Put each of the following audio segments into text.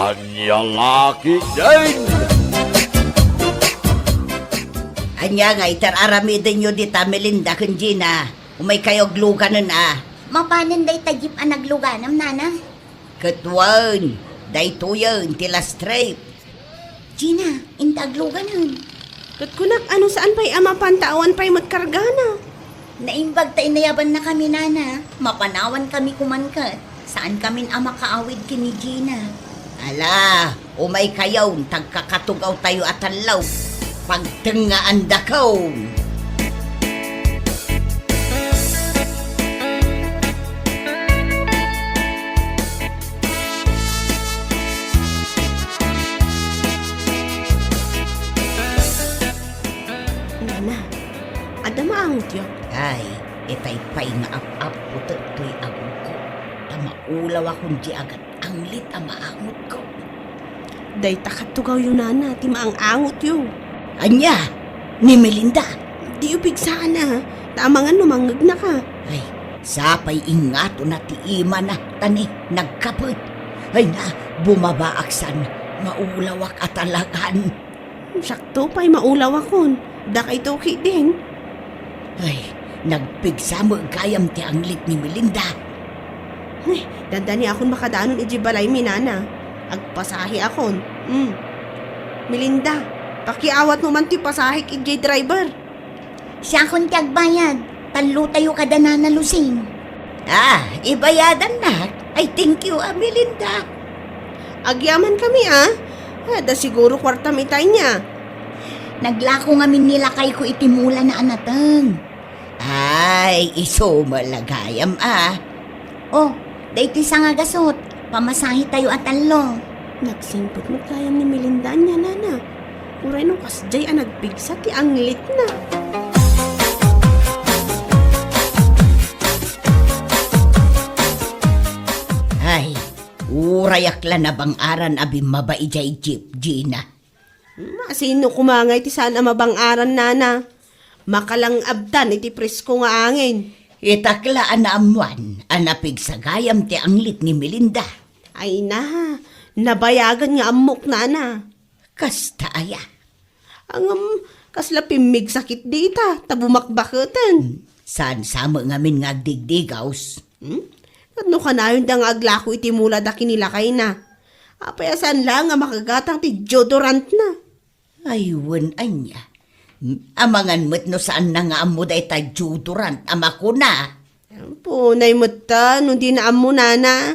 Anyang laki din! Anya nga, itararamidan nyo di ta Melinda kun Gina. Umay kayo gluganan Mapanan day tagip ang nagluganam, nana. Katwan, day tuyan, tila straight. Gina, intagluganan. Kat kunak ano saan pa'y ama pantawan pa'y magkargana. Naimbag ta inayaban na kami, nana. Mapanawan kami kumankat. Saan kami ama kaawid kini Gina? Ala, umay kayaw, tagkakatugaw tayo at alaw. Pagtengaan dakaw. Nana, ada maangot yun. Ay, itay pay nga ap-ap putot to'y agong ko. Tamaulaw akong di agad anglit ang maangot ko. Day takatugaw yun, nana, ti maang angot yun. Anya, ni Melinda. Di upig sana, tamangan numangag na ka. Ay, sapay ingato na ti ima na tani, nagkapit. Ay na, bumabaaksan, maulawak at alagan. Sakto pa'y maulaw akon. Da kay toki din. Ay, nagpigsamo gayam ti anglit ni Melinda. Ay, dandani akon makadaanon iji balay minana. Agpasahi akon. Melinda, pakiawat mo man ti pasahi iji driver. Siya akong tiyagbayad. Talo tayo kada nanalusing. Ah, ibayadan na. Ay, thank you, Melinda. Agyaman kami da siguro kwarta mitay niya. Naglako nga nilakay ko itimula na anatang. Ay, iso malagayam Oh, dayti sa nga gasot. Pamasahi tayo at talo. Nagsimpot mo kayam ni Melinda niya, nana. Uray nung kasjay nagpigsa ti anglit na. Ay, urayakla na bang aran abim mabaijay jeep, Gina. Sino kumangay ti saan mabang-aran, nana? Makalang abdan iti presko nga angin. Itaklaan na amuan, anapig sa gayam ti anglit ni Melinda. Ay na, nabayagan nga amok, nana. Kasta aya. Ang kasla pimig sakit dita, tabumakbaketan. Saan sama ngamin nga digdigaws? Ano ka na yun da nga aglako iti mula da kinilakay na. Apayasan lang nga makagatang ti deodorant na. Aywan anya. Amangan mo't no saan na nga amo day ta judurant ama ko na. Punay mo ta, nung di na amo, nana.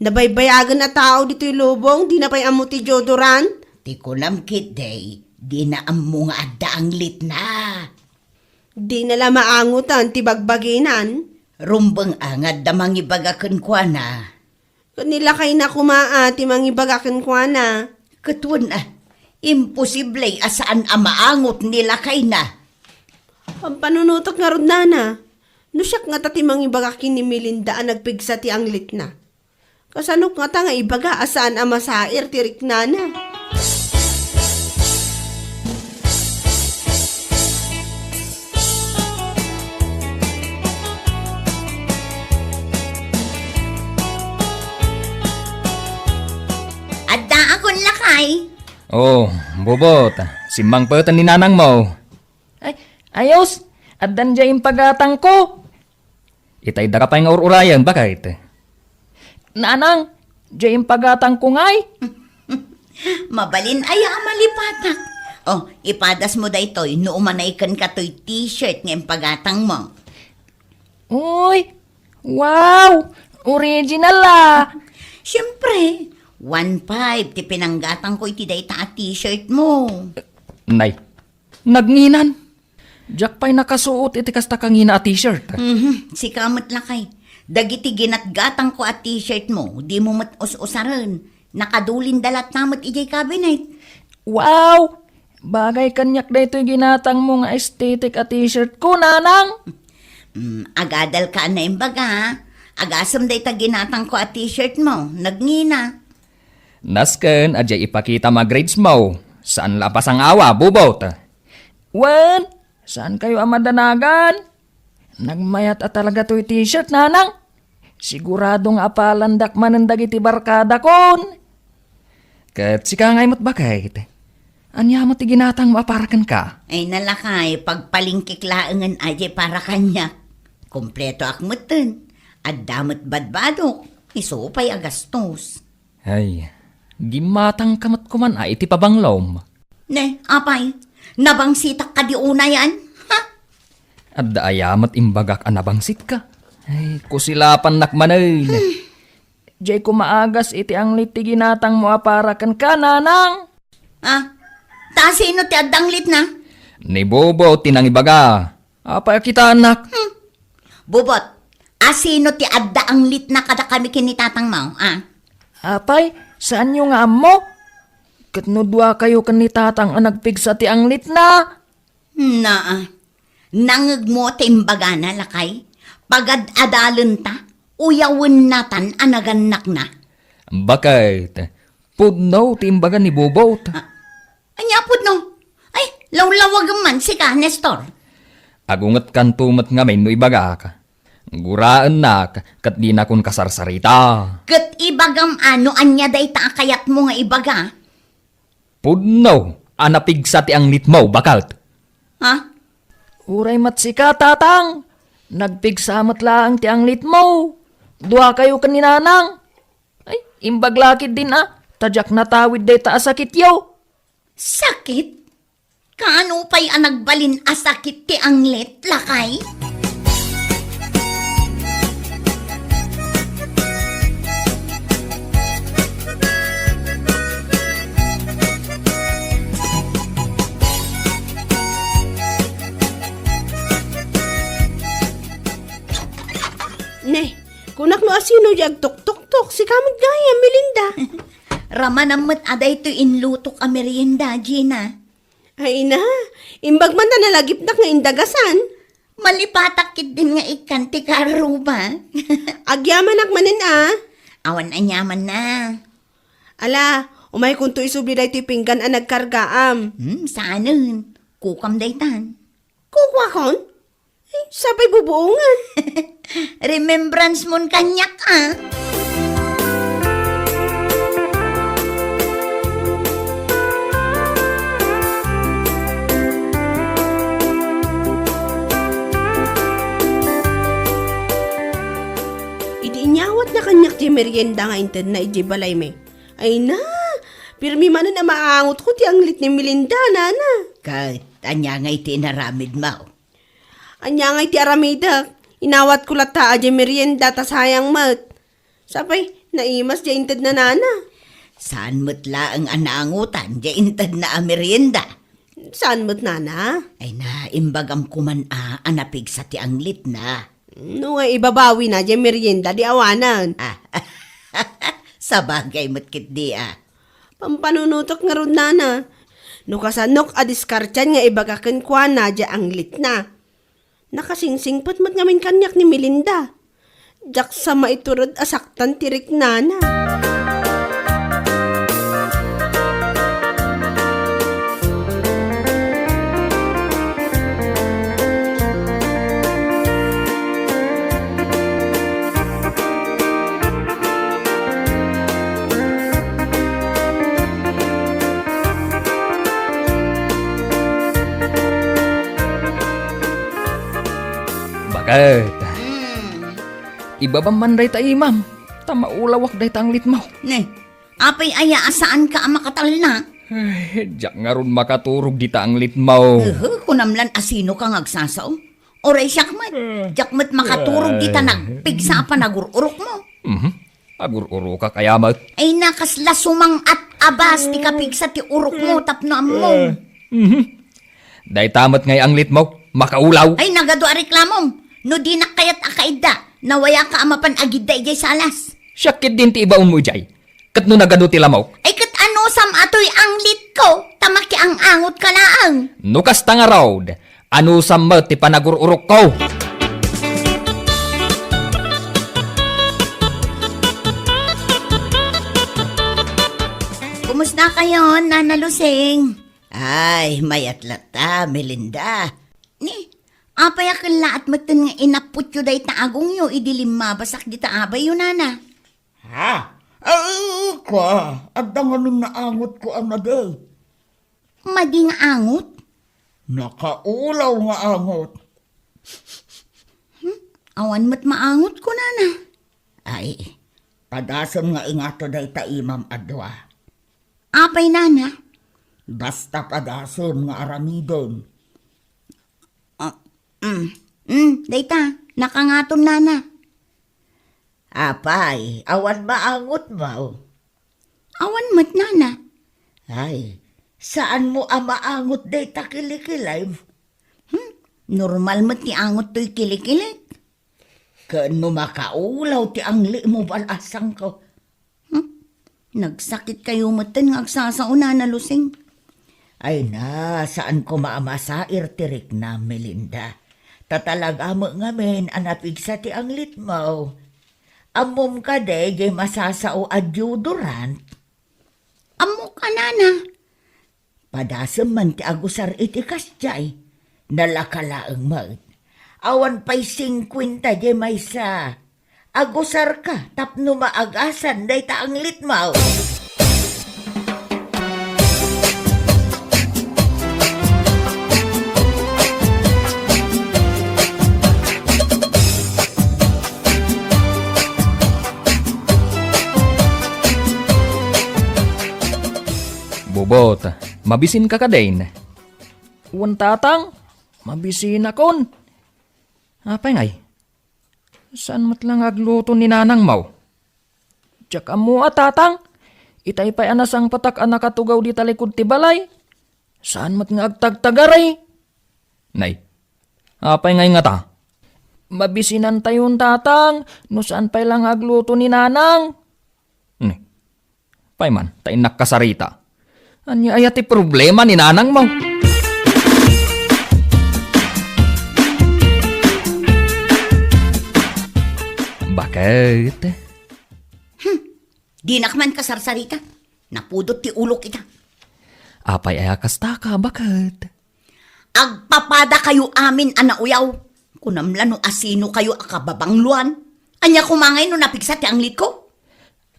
Nabaybayagan na tao dito yung lubong, di na pa'y amo ti deodorant. Ti ko namkit day, di na amo nga adda anglit na. Di na lang maangutan ti bagbaginan. Rumbang angad da mangibagakan kwa na. Kanila kay na kumaa ti mangibagakan kwa na. Katuan imposible asaan amaangot nila kay na. Ang panunutok nga rod, nana. Nusyak nga tati mangibagakin ni Melinda ang nagpigsa ti anglit na. Kasanok nga ta nga ibaga asaan ang masair ti rik, nana. Adda akong lakay. Oh, bobot. Simbang patan ni nanang mo. Ay, ayos. Addan dya yung pagatang ko. Itay da ka pa yung urayan, bakit? Nanang, dya yung pagatang ko ngay. Mabalin aya malipatak. Oh, ipadas mo da ito'y nuumanaykan ka to'y t-shirt ng pagatang mo. Uy, wow, original Siyempre, 1.5 ti pinanggatang ko iti day ta t-shirt mo. Nay, nagnginan. Jack pa'y nakasuot iti kasta kangina a t-shirt. Si kamot lakay. Dagiti ginatgatang ko at t-shirt mo, di mo mat-us-usaran. Nakadulin dalat namot ijay cabinet. Wow, bagay kanyak da ito'y ginatang mo nga aesthetic a t-shirt ko, nanang. Agadal ka na imbaga. Agasam day ta ginatang ko at t-shirt mo, nagnina. Nasken, adya ipakita mga grades mo. Saan lapas ang awa, bubot? Wen, saan kayo amadanagan? Nagmayat at talaga to'y t-shirt, nanang. Siguradong apalandak man ang dagiti barkada kon. Kat sika ngay mo't bakit? Anya mo ti ginatang maaparakan ka? Ay nalakay, pagpalingkik laangan aje para kanya. Kompleto akmutin. At damot badbadok. Isupay agastos. Ay, gimatang kamat kuman ay iti pabanglom. Ne, apay, nabangsitak ka di una yan? Ha? At daayamat imbagak anabangsit ka. Ay, kusilapan nakmanay. Jay ko maagas iti ang liti ginatang mo aparakan ka, nanang. Ah, ta sino ti adanglit na? Ni Bobo tinang ibaga. Apa kita anak? Bubot, asino ti adda ang lit na kada kami kinitatang mo, ah? Apay, saan yung amo? Katnudwa kayo kanitatang anagpigsa ti ang lit na. Nangag mo timbaga na lakay. Pagad adalon ta, uyawin natan anaganak na. Bakit? Pudno timbaga ni Bobo. Anya pud no? Ay, lawlawag man si ka, Nestor. Agungat kan tumat nga may no ibaga ka. Guraan na kat di na kun kasarsarita. Kat ibagam ano anya day ta kayat mo nga ibaga. Pudno, anapigsa ti ang lit mo, bakalt. Ha? Uray matsika, tatang. Nagpigsamat lang ti ang lit mo. Dua kayo kaninanang. Ay, imbaglakid din Tadyak natawid day ta asakit yaw. Sakit? Kaano pa'y anagbalin asakit ti anglet, lakay? Ne, kunak no asino jag tuk-tuk-tuk, si kamot gaya, Melinda. Ramanamot aday to inlutok a merienda, Gina. Ay na, imbag man na nalagipnak nga indagasan. Malipatakit din nga ikan ti karuba. Agyamanak manin Awan anyaman na. Ala, umay kung to isubli day ti pinggan ang nagkargaam. Saanin? Kukam daytan. Kukwa kon? Ay, sabay bubuungan. Remembrance mon kanyak, Inyawat na kanyak di merienda nga inted na iji balay me. Ay na, pirmi man na maangot ko ti anglit ni Melinda, nana. Kahit anya nga iti naramid mo. Anya nga iti aramida, inawat ko lata aji merienda ta sayang mat. Sapay, naimas di inted na nana. Saan mutla ang anaangutan, di intad na merienda. Saan mo't nana? Ay na, imbagam kuman anapig sa ti anglit na. No nga ibabawi na di merienda di awanan. Sa bagay mo't kit di Pampanunutok nga ron nana. No kasanok adiskartyan nga ibagakan kwa na di anglit na. Nakasingsingpat mat ngamin kanyak ni Melinda. Jak sa maiturod asaktan tirik nana. Bakit? Ibabang man day ta imam. Tamaulawak day ta ang lit mo. Ne, apay aya asaan ka makatal na? Ay, jak nga ron makaturog di ta ang lit mo. Kunamlan asino ka ngagsasaw? Oray syakmat, jakmat makaturog di ta nagpigsa pa nagururok mo. Agur-uro ka kaya mat. Ay nakasla sumang at abas ti kapigsa ti urok mo tapno mo. Day tamat ngay ang lit mo. Makaulaw. Ay nagado a reklamom. No di nakayat akaida. Nawaya ka amapan agida ijay salas. Syakit din ti ibaon mo jay. Kat no nagano ti lamaw. Ay kat ano sam atoy ang lit ko. Tamaki ang angot ka laang. Nukas tanga raw. Ano sama ti panagururok ko. Kumusta kayo, Nana Lusing? Ay, mayatlat Melinda. Ni, apay akin laat matan nga inaput yu day taagong yu, idilim mabasak di taabay yu, Nana. Ha? ka, at danganin na angot ko ang naday. Mading angot? Nakaulaw nga angot. Awan mo't maangot ko, nana. Ay, padasam nga ingato day ta imam adwa. Apay, nana? Basta padasam nga aramidon. Dayta, nakangatom, nana. Apay, awan maangot mo. Awan mo't, nana. Ay, saan mo ang maangot day ta kilikilay? Normal mo't ti angot to'y kilikilit. Kano makaulaw ti ang li mo balasang ko. Nagsakit kayo mo'ten nga agsasauna na lusing. Ay na, saan ko maamasair tirik na, Melinda. Tatalaga mo ngamin anapig sa ti ang lit mo. Amom ka de, jay masasao adjudorant. Amo ka, nana. Padasam man ti agusar iti kasjay. Nalakalaang mag. Awan pa'y 50 jay may sa. Agusar ka, tapno maagasan, day ta ang lit mo. Bobot, mabisin ka kadain. Uwan tatang, mabisin akon. Apay ngay, saan mat lang agluto ni nanang mau? Diyak amo tatang, itay pa'y anasang patak anak katugaw di talikod ti balay. Saan mat nga agtagtagaray? Nay, apay ngay nga ta? Mabisinan tayon tatang, no saan pa'y lang agluto ni nanang? Pay man, tayo nakasarita. Anya ayati problema ni nanang mo. Bakit? Di nakman kasarsarita. Napudot ti ulo kita. Apay ayakas ta ka, bakit? Agpapada kayo amin, anauyaw. Kunamlan no asino kayo akababangluan. Anya kumangay no napigsa ti anglit ko.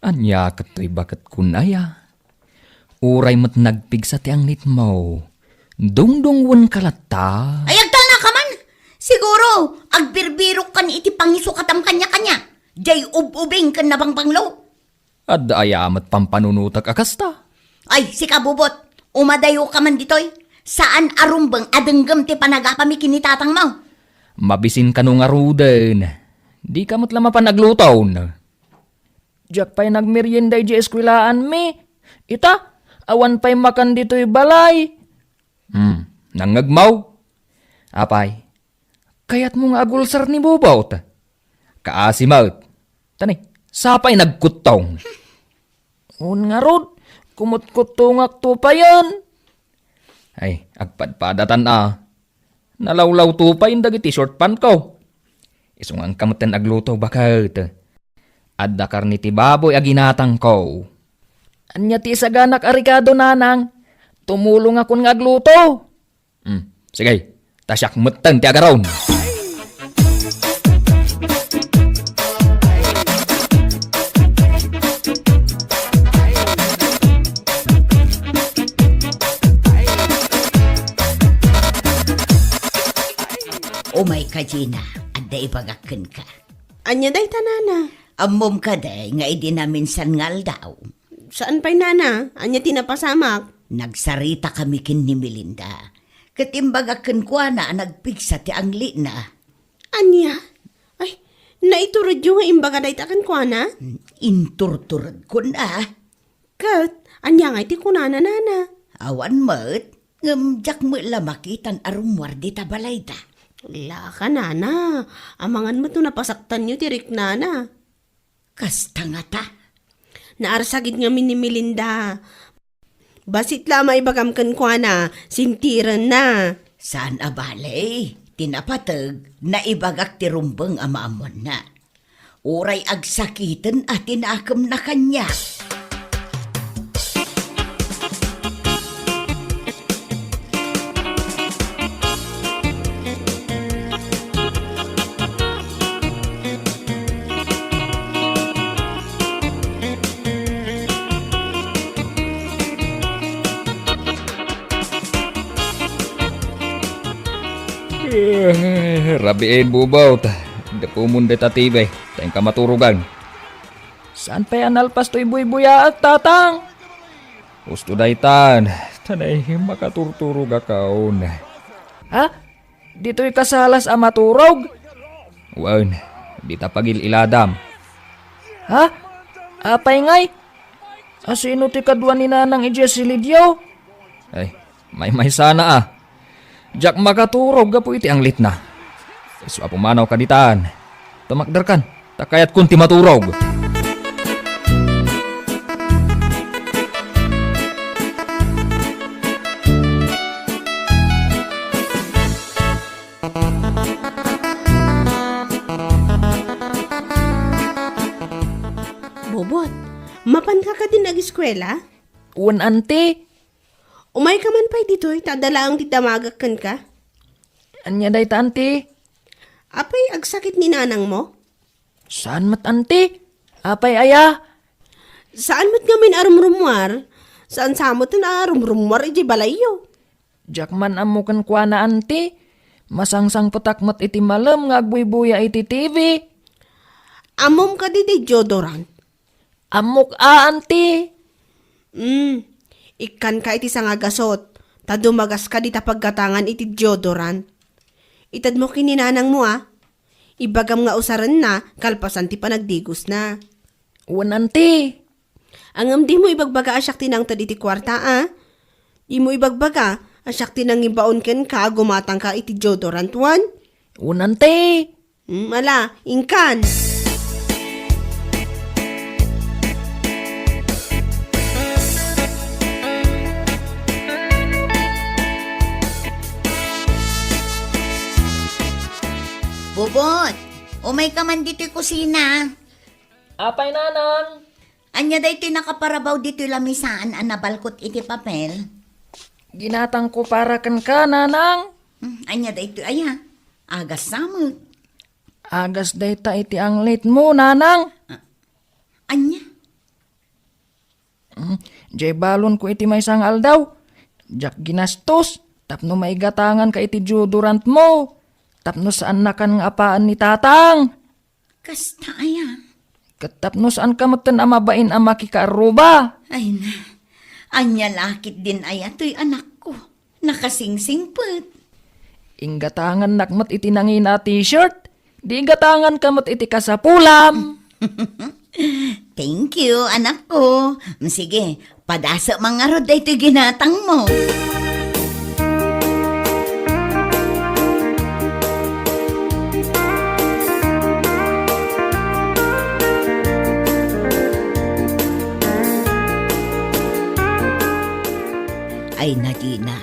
Anya katoy bakit kunaya? Uray mat nagpigsa ti anglit mo. Dungdungwan kalata. Ay, agtal na ka man. Siguro, agbirbirok kan iti pangiso katam kanya-kanya. Jay ubing kan nabangbanglo. Ad ayamat pampanunutak akasta. Ay, si kabubot. Umadayo ka man ditoy. Saan arumbang adenggam ti panagapami kinitatang mo? Mabisin ka nung aruden. Di ka mo't lama pa naglutaw na. Diyak pa'y nagmerienday di eskwilaan mi. Ita, awan pa'y makan dito'y balay. Nangagmaw. Apay, kayat mo nga agulsar ni Bobot. Kaasimaut. Tani, sapay nagkutong. Un nga rod, kumut-kutungak to pa yan. Ay, agpadpadatan Nalawlaw to pa yung dagiti short pan ko. Isungang kamutan agluto bakit. Adda karni ti baboy aginatang ko. Anya ti saganak arikado nanang. Tumulong akong ngagluto. Sige, tasyak mutan ti agaron. Umay ka, Gina. Adda ibagakin ka. Anya day tanana. Amom ka day, nga idi namin sangal daw. Saan pa'y nana? Anya tinapasamak? Nagsarita kami kin ni Melinda. Katimbagakin ko na nagpigsa ti angli na. Anya? Ay, naiturod yung nga imbaga day takan kwa na? Inturturad ko na. Kat, anya nga iti kunana nana. Awan mat, ngamjak mo lamakitan arumwar di tabalay da. La ka nana. Amangan mo to napasaktan nyo tirik nana. Kasta nga ta. Naarsagid nga ni Melinda. Basit la maibagamkan kwa na, sintiran na. Saan abalay? Tinapatag na ibagak ti rumbang amaamon na. Uray agsakitan at tinakam na kanya. Rabiin bubot. Hindi po munday tatibay. Tayong kamaturugan. Saan pa yan alpas to'y buy-buya at tatang? Gusto daytan. Tanay makaturturog akaon. Ha? Dito'y kasalas ang maturog? Wan, di tapagil iladam. Ha? Apay ngay? Asino ti kadwa ni nanang ijesilidyo? Ay, may sana ah. Jack makaturog gapo iti ang lit na. Isu apumanaw kaditaan. Tumakdar kan, takayat kunti maturog. Bobot, mapan ka din nag-eskwela? Un ante, Umay ka man pa'y dito'y tadala ang titamagakan ka? anya day ta ante? Apay agsakit ni nanang mo? Saan mat ante? Apay aya? Saan mat ngamin arumrumwar? Saan samot na arumrumwar iti balayo? Jack man amukan kwa na ante. Masangsang patakmat iti malam nga agbuy-buya iti TV. Amom ka di deodorant. Amok ante. Ikan ka iti sangagasot. Tadumagas ka di tapaggatangan iti deodorant. Itad mo kininanang mo Ibagam nga usaran na, kalpasan ti panagdigos na. Un ante. Angam di mo ibagbaga asyak tinang tad iti kwarta Di mo ibagbaga asyak tinang ibaon ken ka gumatang ka iti deodorant wan. Un ante. Mala, ingkan. Bubot, umay ka man dito'y kusina. Apay nanang. Anya day ito'y nakaparabaw dito'y lamisaan ang nabalkot iti papel. Ginatang ko para kan ka nanang. Anya day ito'y aya. Agas samot. Agas day ta iti ang late mo nanang. Anya? Jay balon ko iti may sangal daw. Jack ginastos. Tapno maigatangan ka iti deodorant mo. Tapno saan na kan nga apaan ni tatang. Kasta aya. Katapno saan ka matan amabain ang makikaaruba. Ay na. Anya lakit din aya to'y anak ko. Nakasingsingpet. Inggatangan nakmat iti nangina t-shirt. Di gatangan kamot iti kasapulam. Thank you, anak ko. Sige, padasa mga rod ito'y ginatang mo. Ay Nadina,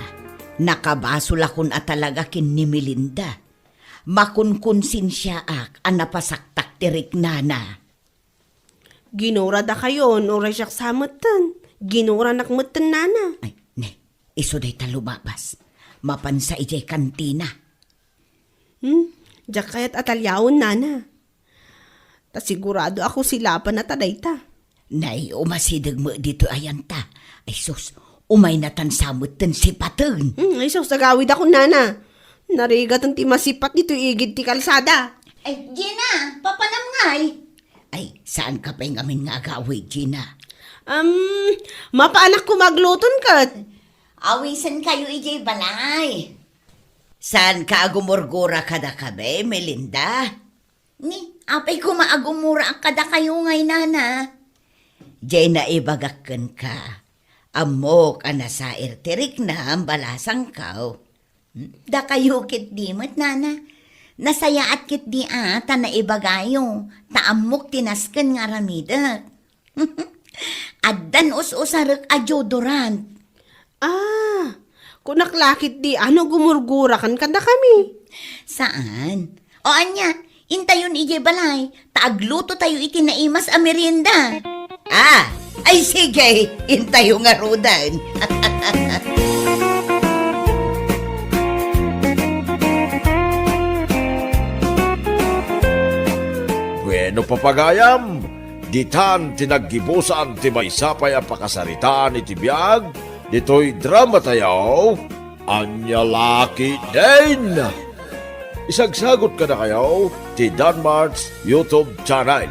nakabasol akon at talaga kin ni Melinda. Makunkunsin siya ang napasaktak tirik nana. Ginura da kayo, oray siyak samatan. Ginura nakmatan nana. Ay, ne, iso day ta lumabas. Mapansa ijay kantina. Diyak kaya't atalyawon nana. Ta sigurado ako sila pa na taday ta. Nay, umasidag mo dito ayan ta. Ay sus, umay natansamot tan sipatan. Ay sus, sagawid ako nana. Narigat ang timasipat dito igid ti kalsada. Ay, Gina, papanamngay. Ay, saan ka pa'y ngamin nga agawid, Gina? Mapaanak ko magluton kat. Awisan kayo ijay balay. Saan ka agumurgura kada kabe, Melinda? Ni, apay ko maagumura ang kada kayo ngay nana. Jay na ibagakan ka. Amok sa irtirik na ang balasang kao. Da kayo kit di mat nana. Nasaya at kit di ata na ibagayo. Taamok tinaskan nga ramida. Addan us-usarek a deodorant. Kunaklakit di ano gumurgura kan kanda kami. Saan? O anya, intayon ije balay. Taagluto tayo itinaimas a merienda. Ay sige, intayo nga rodan. Bueno papagayam, ditan tinaggibusan ti maysapay ang pakasaritaan iti biyag, dito'y drama tayo, anya laki din. Isagsagot ka na kayo ti Danmarks YouTube channel.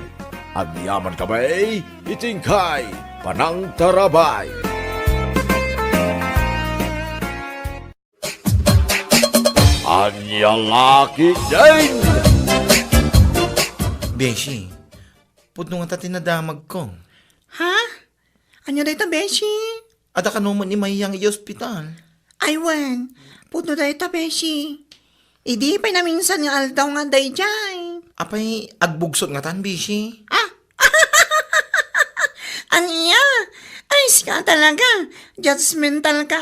Ang yaman kami, itingkay Panang Tarabay. Anyalaki din! Beshi, pudno nga ta tinadamag ko. Ha? Anya day ta, Beshi? Ada ka naman ni Mayang i-hospital. Ay, wen. Puno day ta, Beshi. Idi pa na minsan nga aldaw nga day jay. Apay, agbugsot nga tan, Beshi. Anya? Ay, ka talaga. Judgmental ka,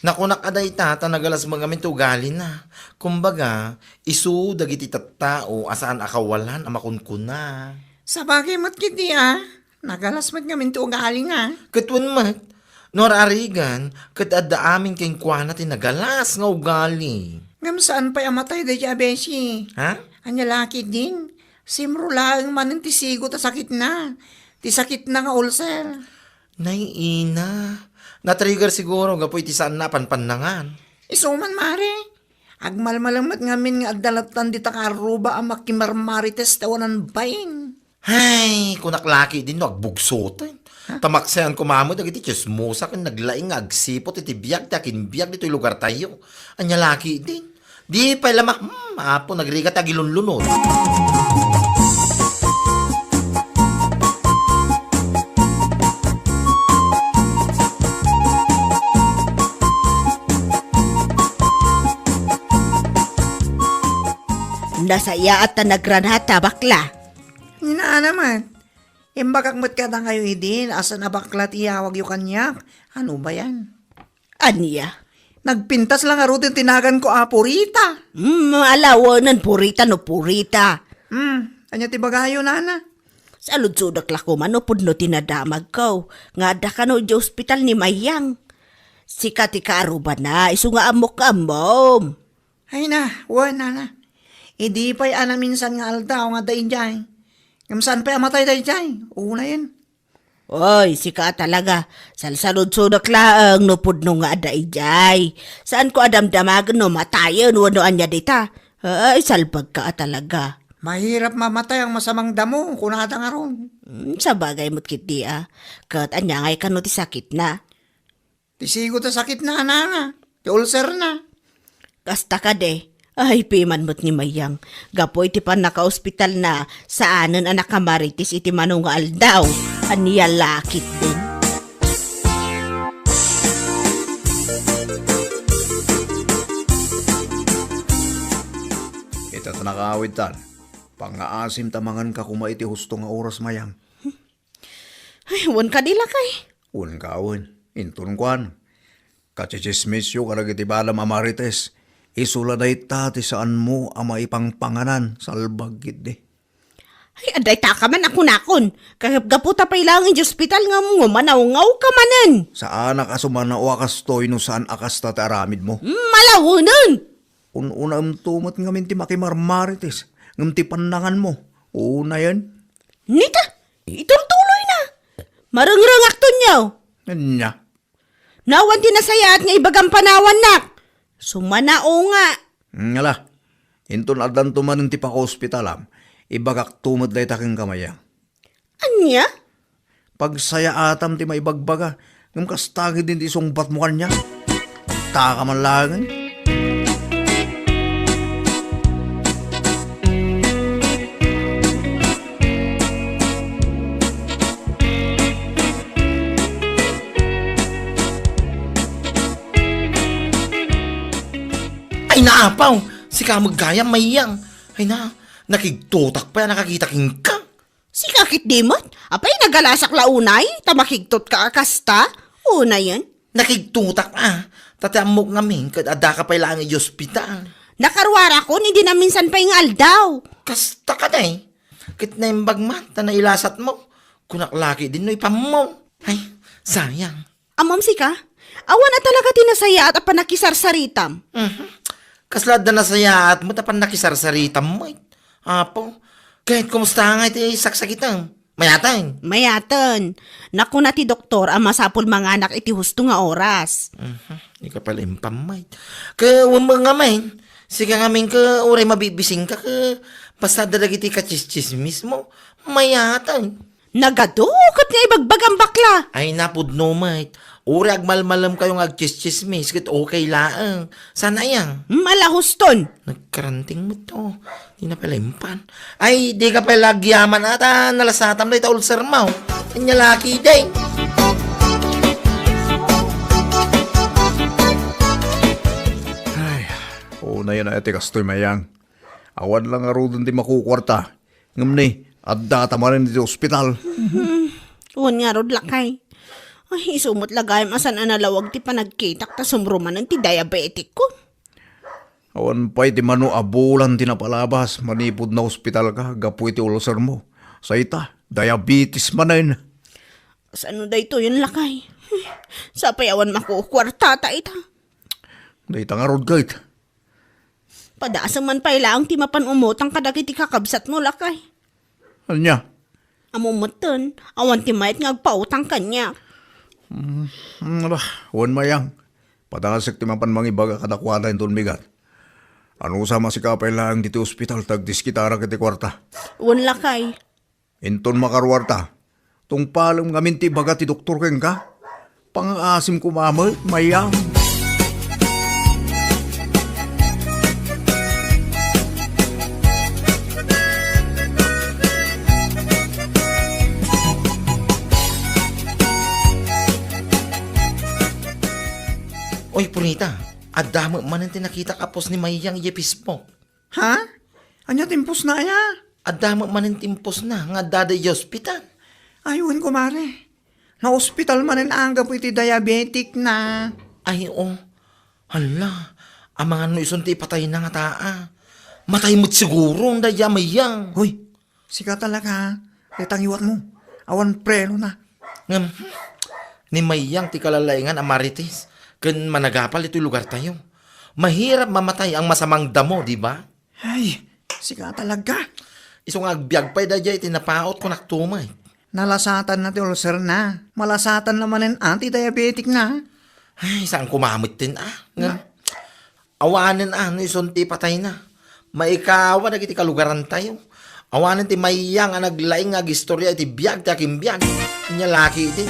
Nakunak aday ta, tanagalas mga mintugali na. Kumbaga, isu dagiti tattao asaan akawalan amakunkuna. Sa bagay mo't kiti, Nagalas mo't ngamin to ugali nga. Katwan mat, nor arigan, kat adda amin kayong kuwana tinagalas nga ugali. Ngam saan pa'y amatay day ja, Beshi? Ha? Anya laki din. Simro lang man ang tisigo ta sakit na. Ti sakit na nga ulcer. Naiina. Na-trigger siguro, gapoy ti saan na panpanangan. Isuman, mare. Agmalmalamat ngamin nga adalatan di takaruba ang makimarmarites tawanan bain. Hay, kunak laki din no, agbugsotan. Tamaksayan ko mamo, dagiti chismosa kan naglaing agsipot iti biyag, takin biyag dito'y lugar tayo. Anya laki din. Di pa lamang, apo, nagrigat agilunlunod. Nasaya at nagranhata bakla. Nina naman. Imbagak mo't kada kayo idin, asa na bakla tiyawag yung kanyak. Ano ba yan? Anya? Nagpintas lang nga rutin tinagan ko apurita. Alawanan purita no purita. Anya tibagayo nana. Sa ludsudak lako man no pudno tinadamag ko. Nga da ka no di hospital ni Mayang. Sika ti kaaruba na, isu nga amok amom. Ay na, wan nana. Idi pa'y ana minsan nga aldaw nga dain jay. Ngamsaan pa'y amatay dain jay. Una yan. Oy, sika talaga. Salsalod-sudak laang no pudno nga ada ijay. Saan ko adamdamagan no matayan wano anya dita. Ay, salbag ka talaga. Mahirap mamatay ang masamang damo kung nata nga ron. Sa bagay mo't kiti Kat anya ngay ka no ti sakit na. Tisigo ta sakit na nga. Ti ulcer na. Kasta ka de. Ay, piman mo't ni Mayang. Gapoy ti pan naka-hospital na saanan anak kamaritis iti manong nga aldaw. Aniya lakit din. Ita nakawid tan. Pangaasim tamangan ka kumaiti husto nga oras Mayang. Ay, wan ka dila kay. Un kaon, intun kwan. Kachichismisyo karagiti balam amarites. Isula day tati saan mo ama ipang panganan salbagit de. Ay, aday ta ka man ako nakon. Gaputa pa ilang in hospital nga mo, manaw-ngaw ka manan. Sa anak asumana o akas toy no saan akas tati aramid mo. Malawanan. Una tumat nga minti makimarmarites. Ngam ti pandangan mo. Una yan. Nita, itultuloy na. Marangrangak to niyaw. Nya. Nawan tinasaya at nga ibagang panawan nak. Sumanao nga. Ngala. Intun adan tuman ti pa hospitalam. Ibagak tumad day taking kamaya. Anya? Pagsaya atam ti maibagbaga. Ngam kastagi din ti sungbat mo kanya. Taka man langan. Ay naapaw, si kamagaya Mayang. Ay na, nakigtutak pa nakakita king ka. Si kakit dimot? Apay nagalasak launay? Tamakigtot ka akasta? Una yan. Nakigtutak tatamok ngamin kad ada ka pa ilang i hospital. Nakarwara ko, hindi na minsan pa yung aldaw. Kasta ka na Kit na yung bagman, tanailasat mo. Kunak laki din no ipamo. Ay, sayang. Amam si ka? Awan na talaga tinasaya at apanakisarsaritam. Kaslad na nasaya at mo tapan nakisarsarita mo. Apo, kahit kumusta nga iti saksakitan. Mayatan. Mayatan. Naku na ti doktor ang masapul mga anak iti husto nga oras. Hindi ka pala impamay. Kaya mga main, Sige ngamin ka, uray mabibising ka ka. Basta dalagiti ka chismis mo. Mayatan. Nagadukot nga ibagbag ang bakla. Ay napudno, mate. Uray agmalmalam kayong agchismis. Kit okay laang. Sana yang. Malahuston. Nagkaranting mo to. Di na pala impan. Ay, di ka pala gyaman ata. Nalasatam na ita ulcer mo. Anyalaki day. Ay, una yan na iti kastoy mayang. Awan lang nga rodon di makukwarta. Ngam ni, at data mo rin di ospital. Uwan nga rod lakay. Ay, isumot lagay masan analawag ti panagkitak ta sumruman ng ti diabetic ko. Awan pa iti mano abulan ti napalabas. Manipod na ospital ka, gapu iti ulcer mo. Sa ita, diabetes manin. Saan da ito yun lakay? Sa payawan makukwarta ta ita. Dahita nga rod kahit. Padaasa man pa ilaang ti mapan umutang kadagiti kakabsat mo lakay. Anya? Amumutan, awan ti mayat nga agpautang kanya. Awan mayang. Padangasik ti mapan mangibaga kadakwada yung tulmigat. Ano sama si kapay lang dito ospital tagdiskitara kiti kwarta. Uwan lakay. Inton makarwarta. Tung palam ngamin ti baga ti doktor keng ka. Pang-asim kumamay, mayang. Oy, Purita. Adamo man ang tinakita kapos ni Mayang iyepis mo. Ha? Anya timpos na ya? Adamo man ang timpos na nga daday hospital. Ayun, kumare. Na ospital man ang angga po iti diabetic na. Ay, oh. Hala. Ang mga no isunti patay na nga taa. Matay mo't siguro ang daya Mayang. Hoy, sika talaga. Letang iwat mo. Awan preno na. Ngam, ni Mayang ti kalalaingan ang marites. Kan managapal ito'y lugar tayo. Mahirap mamatay ang masamang damo, di ba? Ay, sika talaga. Isong agbyag pa'y dadya itinapaot ko naktumay. Nalasatan na ti ulcer na. Malasatan naman ang anti-diabetic na. Ay, saan kumamit din Ngam, awanan no isunti patay na. Maikawa na kiti kalugaran tayo. Awanan ti Mayang ang naglaing ag istorya iti biyag ti aking biyag. Nyalaki din.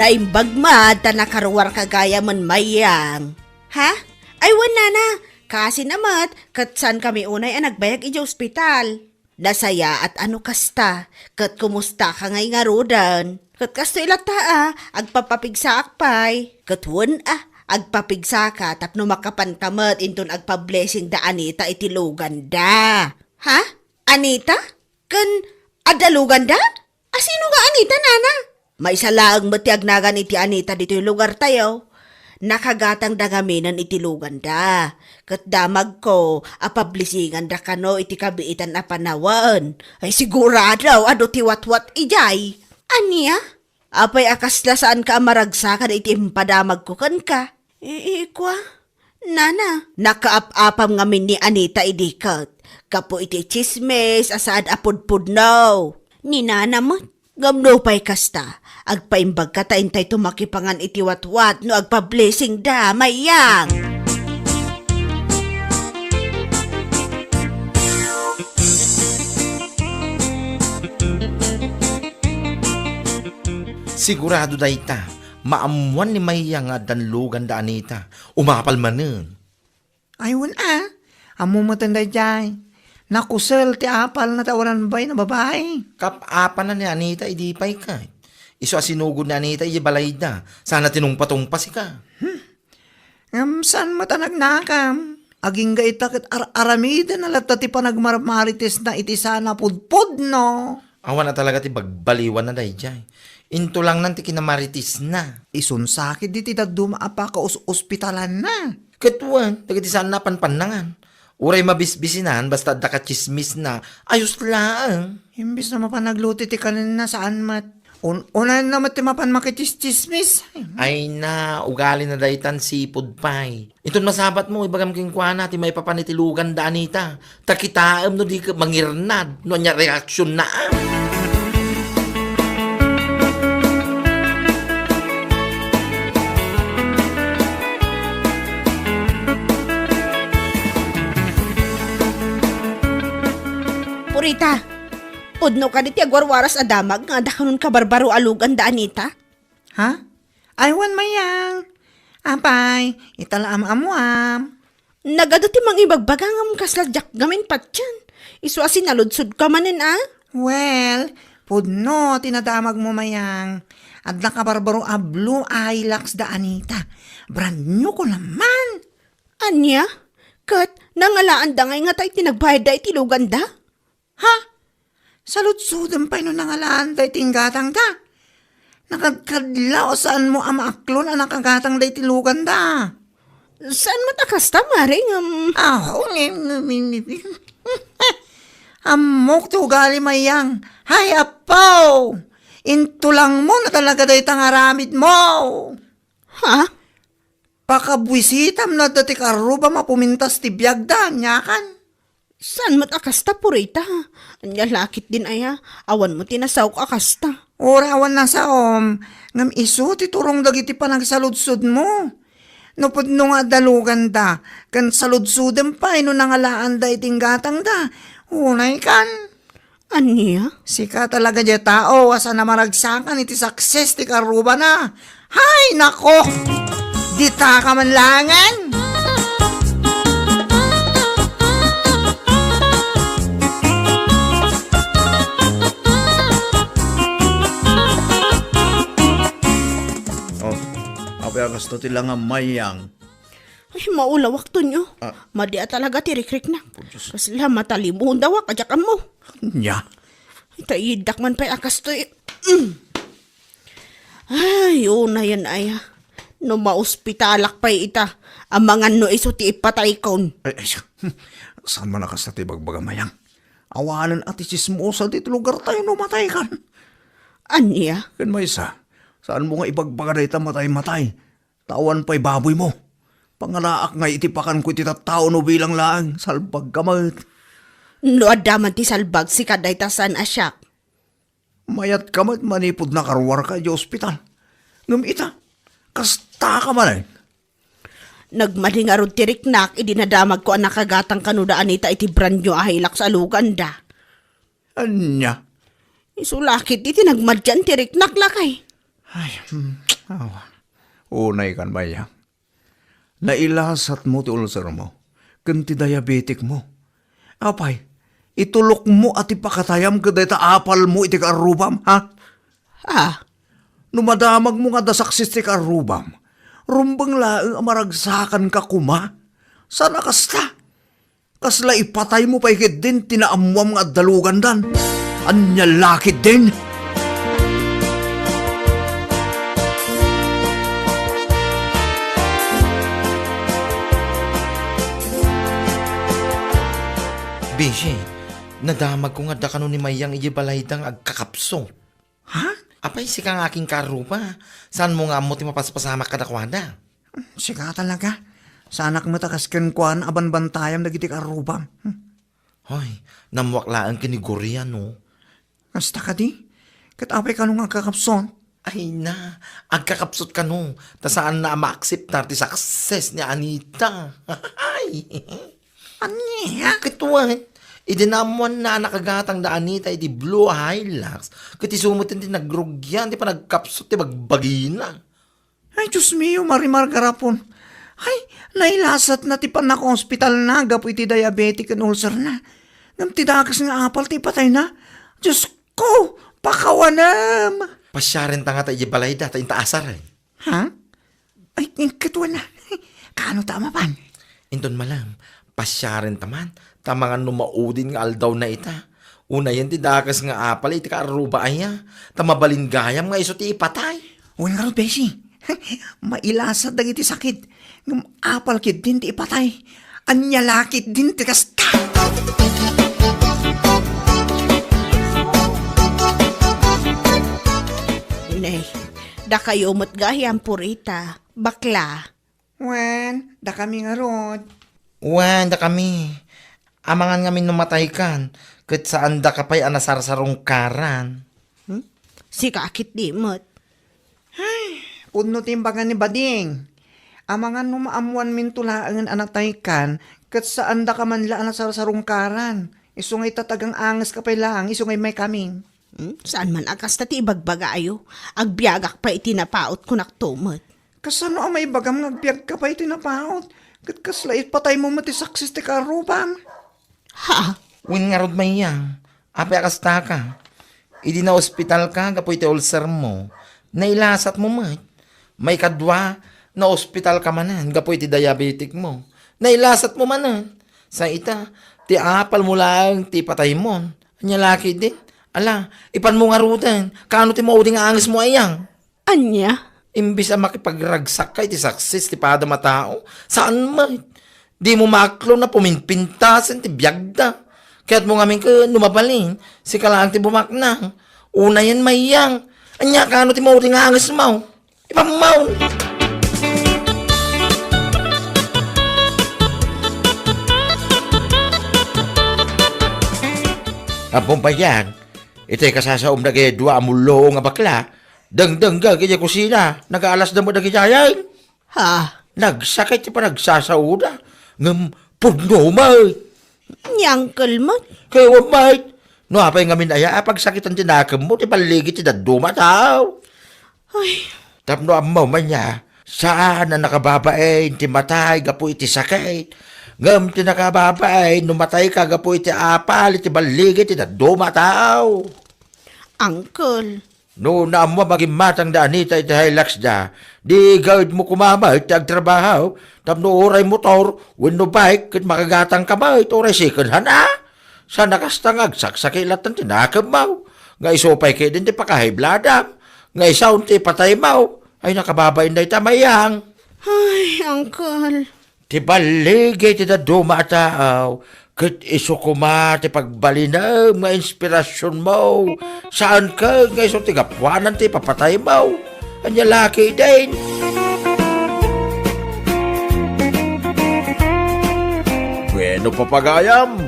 Naimbag ta nakaruwar kagaya man Mayang. Ha? Ay wala na. Kasi namat, katsan kami unay ang nagbayag iti ospital. Nasaya at ano kasta, kat kumusta ka ngay nga rodan. Kat kasto ilata agpapapigsa pay. Kat wan agpapigsa ka tapno makapantamat inton agpa-blessing da Anita itilugan da. Ha? Anita? Kan adalugan da? Asino nga Anita, nana? May salaang matiag nagan iti Anita dito yung lugar tayo. Nakagatang dangaminan iti lugan da. Kat damag ko, apablisingan da kano iti kabiitan na panawan. Ay sigurado, ado ti watwat ijay. Anya? Apay akasla saan ka amaragsakan iti impadamag ko kan ka. Ikwa? Nana? Nakaap-apam ngamin ni Anita idikat. Kapo iti chismes, asaad apudpud no. Ni Nana mo? Gamno pa'y kasta, agpaimbag ka taintay tumakipangan itiwatwat no agpa-blessing da, Mayang. Sigurado dayta, maamuan ni Mayang nga danlugan da Anita. Umapal manen. Ayun Amo matanda dyan. Nakusel ti apal na tawaran bay na babae. Kapapa na ni Anita, idipay ka. Iso asinugod ni Anita, balay da. Sana tinungpatungpa si ka. Saan matanag nakam? Aging ga itakit aramida na lata ti panagmarmarites na iti sana pudpud no. Awan na talaga ti bagbaliwan na day jay. Into lang nanti kinamaritis na. Isun sakit di ti dagdumaapa ka ospitalan na. Katuan, tagati saan na panpanangan. Uray mabisbisinan, basta daka chismis na, ayos lang. Imbis na mapanagluti ti kanina saan mat. Una naman timapan makichismis. Ay na, ugali na daytan sipod pay. Ito'n masabat mo, ibagam king kwa natin may papanitilugan da anita. Takitaam no di ka mangirnad, no anya reaksyon na. Purita, udno ka diti agwarwaras adamag nga da kanon ka barbaro alugan da Anita. Ha? Aywan mayang. Apay, itala amuam. Nagadati mang ibagbagang am kasladyak gamin patyan. Isu asin naludsud ka manin Well, pudno, tinadamag mo mayang. At nakabarbaro a blue Hilux da Anita. Brand new ko naman. Anya? Kat, nangalaan da ngay nga tayo tinagbayad da itilugan da? Ha? Salutsudan pa no nangalaan da tinggatang da. Nakagkadlaw saan mo amaaklon ang nakagatang da itilugan da. Saan matakasta, maring? Amok to gali mayang. Hay apaw! Intulang mo na talaga day tangaramid mo. Ha? Pakabwisitam na dati karuba mapumintas ti biyagda, nyakan. Saan matakasta, Purita? Anya lakit din aya. Awan mo tinasaw ka kasta. Orawan na sa ngam iso ti turong dagiti panagsaludsud mo. Nupod no nga dalugan da, kan saludsuden pa, ino nangalaan da iting gatang da. Unay kan. Anya? Sika talaga di tao, asa na maragsakan iti success ti karuba na. Hay, nako! Di ta ka man langan! Oh, apay ang gusto tila nga mayang. Ay, maulawak to nyo. Madia talaga tirikrik na. Kasla matalimuhon daw kajak mo. Nya. Itaidak man pa akas to Ay, una yan aya. No mauspitalak pa ita. Ang mga no iso ti ipatay kon. Ay, saan man nakas na tibagbaga mayang? Awanan at isismosa dito lugar tayo numatay kan. Anya? Kan may isa, saan mo nga ibagbaga na ita matay-matay? Tawan pa'y baboy mo. Pangalaak nga itipakan ko ititatao no bilang lang. Salbag kamat. No adaman ti salbag si kaday tasan asyak. Mayat kamat manipod na karwar ka di ospital. Ngam ita, kasta ka man eh. Nagmalingarod ti riknak, idinadamag ko ang nakagatang kanudaan ita iti brand nyo ahilak sa luganda. Anya? Isulakit iti nagmadyan ti riknak lakay. Ay, awa. Unay kan mayang. Nailasat mo ti ulcer mo. Kanti diabetic mo. Apay, itulok mo at ipakatayam kaday ta apal mo iti karubam, ha? Ah, Numadamag mo nga dasaksis ti karubam. Rumbang laeng amaragsakan ka kuma. Sana kasta? Kasla ipatay mo pa ikit din tinaamuam nga dalugan dan. Anya lakit din. Bishi, nadamag ko nga da kanon ni Mayang ijibalaytang agkakapso. Ha? Apay si kang aking karupa. Saan mo nga mo ti mapaspasamak kadakwada? Sika talaga. Sanak matakasken kuan aban bantayam dagiti karubam. Hoy, namwaklaan kinigurya no. Kasta ka di? Katapay ka nung agkakapson. Ay na, agkakapsot ka no. Ta saan na ma-accept ti success ni Anita. Ay, Anya? kituan. Idinamuan na nakagatang da Anita iti Blue Hilux. Kati sumutin ti nagrugyan, ti pa nagkapsot ti bagbagina. Ay, Diyos mio, marimar garapon. Ay, nailasat na ti panak hospital na, gapo iti diabetic and ulcer na. Ngam ti dakas nga apal, ti patay na. Diyos ko, pakawanam. Pasyaren ta nga tayo balay da, tayo taasar eh. Ha? Ay, katuwa na. Kaano tama pan? Indon malam, pasyaren taman, tamangan numaudin nga aldaw na ita. Una yan ti dakas nga apal, iti kaaruba aya. Tamabalin gayam nga iso ti ipatay. Uy nga ro, Beshi. Mailasat dagiti sakit. Ngam apal kit din ti ipatay. Anya lakit din ti kasta. Da kayo matgahiyang purita. Bakla. Wen, da kami nga rod. Wan, da kami. Amangan kami numatay kan. Kat saan da ka pa'y anasarsarong karan. Si kakit di mat. Pudno timbangan ni Bading. Amangan numaamuan min tulaangan anak taykan, kat saan da ka man la anak sarungkaran. Isungay tatagang angas ka pa lang, isungay may kaming. Saan man akas na ti ibagbaga ayo. Agbiagak pa itinapaot ko naktumot. Kasano ang may bagam ngagbiag ka pa itinapaot? Kat kaslait patay mo matisaksis ti karuban. Ha? Win nga rod mayang. Ape akasta ka. Idi na ospital ka, gapo iti ulcer mo. Nailasat mo mat. May kadwa na ospital ka manan, gapo iti diabetic mo. Nailasat mo manan. Sa ita, ti apal mo lang, ti patay mo. Anya laki din. Ala, ipan mo nga rutan. Kaano ti mauding angis mo ayang? Anya? Imbis ang makipagragsak ka, iti saksis, ti pada matao. Saan mat? Di mo maklo na puminpintasan, ti biyagda. Kaya't mo ngamin ka numabalin, si kalaan ti bumaknang. Una yan mayang. Anya ka ano ti mauding angis mo? Ipamaw! Apong payang, ito'y kasasaom na kaya dua amulo nga bakla. Dang-dang ga kaya kusina, nag-aalas na mo na kaya Ha? nagsakit ti pa nagsasauda. Ngam, pugno may. Nyangkel mat. Kaya may. No, apay ngamin aya, pagsakit ang tinakam mo, ti paligid ti daduma tao. Ay, Tapno amaw man niya, saan na nakababain, ti matay, gapu iti sakit. Ngam ti nakababain, numatay ka, gapu iti apal, iti baligid, ti daduma tao. uncle. No, naamwa maging matang da anita iti Hilux da. Di guard mo kumamay iti agtrabaho. Tapno oray motor, winno bike, kat makagatang kamay, oray second hand Sa nakastang agsaksakailat ng tinakab mo. Nga isopay kayo din ti pakahibladam. Nga isaw ti patay mo. Ay nakababayin na itamayang. Ay, uncle. Ti baligay ti daduma tao. Kat iso kuma ti pagbalinam nga inspirasyon mo. Saan ka nga iso ti gapwanan ti papatay mo. Anya laki din. Bueno papagayam,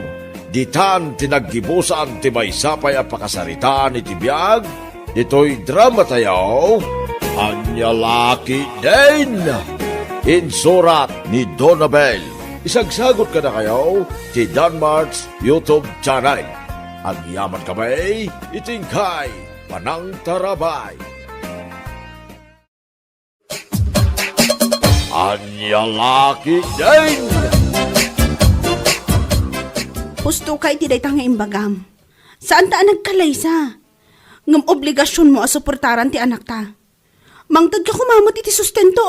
ditan tinaggibusan ti maysapay a pakasaritaan iti biyag, dito'y drama tayo, anya laki din. Insurat ni Donabel. Isagsagot ka na kayo ti Danmart's YouTube channel. Ang yaman kamay, itingkay, panang tarabay. Anya laki din. Husto ka iti dayta nga imbagam. Saan ta nagkalaysa? Ngam obligasyon mo a suportaran ti anak ta. Mangtad ka kumamot iti sustento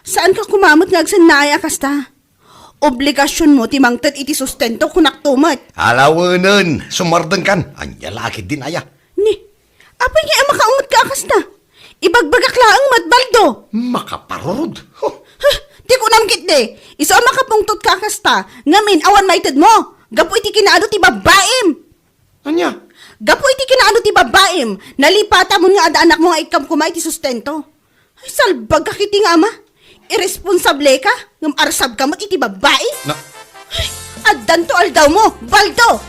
Saan ka kumamot nga agsan naaya kasta? Obligasyon mo ti mangtad iti sustento kunak tumat. Alawanan, sumardang kan. Anya laki din aya. Ni, apay nga makaungot ka kasta? Ibagbagak laang matbaldo. Makaparod. Huh. Di ko namkit de. Iso ang makapungtot ka kasta. Ngamin awan maited mo. Gapo iti kinaano ti babaim. Anya? Gapo iti kinaano ti babaim. Nalipata mo nga ada anak mo nga ikam kumay ti sustento. Ay salbag ka kiti nga ama. Irresponsable ka. Ngam arsab ka mat iti babae. Na, Addan to aldaw mo. Baldo.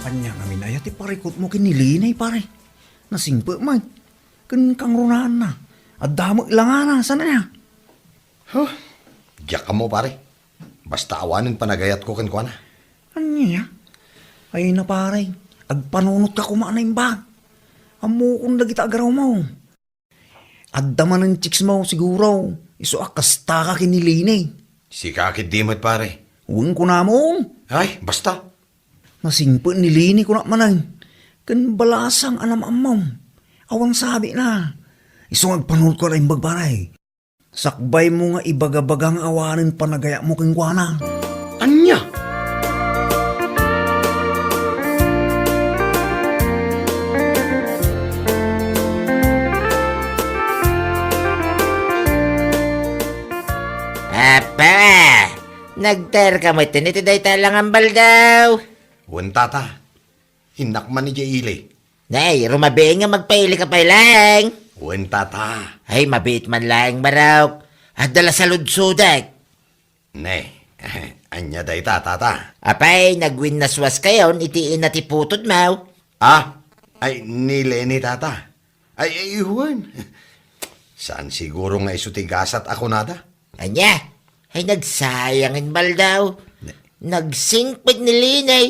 Anya nga minaya ti parikot mo kinilinay pare. Nasingpa man. Kan kang runaan na. At damo lang na. Sana niya? diyak ka mo pare. Basta awanin panagayat ko kan na. Anya? Ay na pare. Agpanunot ka kumaana yung bag. Amo kung nagita agaraw mo. Addaman ng chicks mo siguro. Iso akasta ka kinilinay. Si kakit dimot pare. Huwag ko na mo. Ay, basta. Nasingpa nilini ko na manay. Kan balasang anam amaw. Awang sabi na. Iso agpanunot ko na yung bagbaray. Sakbay mo nga ibagabagang awanin panagaya mo kang kuana. Anya? Kwa, nagter ka mo iti day talang ambal daw. Wen tata, hinakman ni Jaili. Nay, rumabi nga magpaili ka pa lang. Wen tata, Ay, mabit man lang marok. At dala sa ludsudak. ne, anya day tata. Apay, nagwin naswas kayon, itiin na tiputod mau. Ah, ay nile ni tata. Ay, iwan. Saan siguro nga isutigasat ako nada? Anya, ay nagsayangin bal daw. Nagsingpit ni Linay.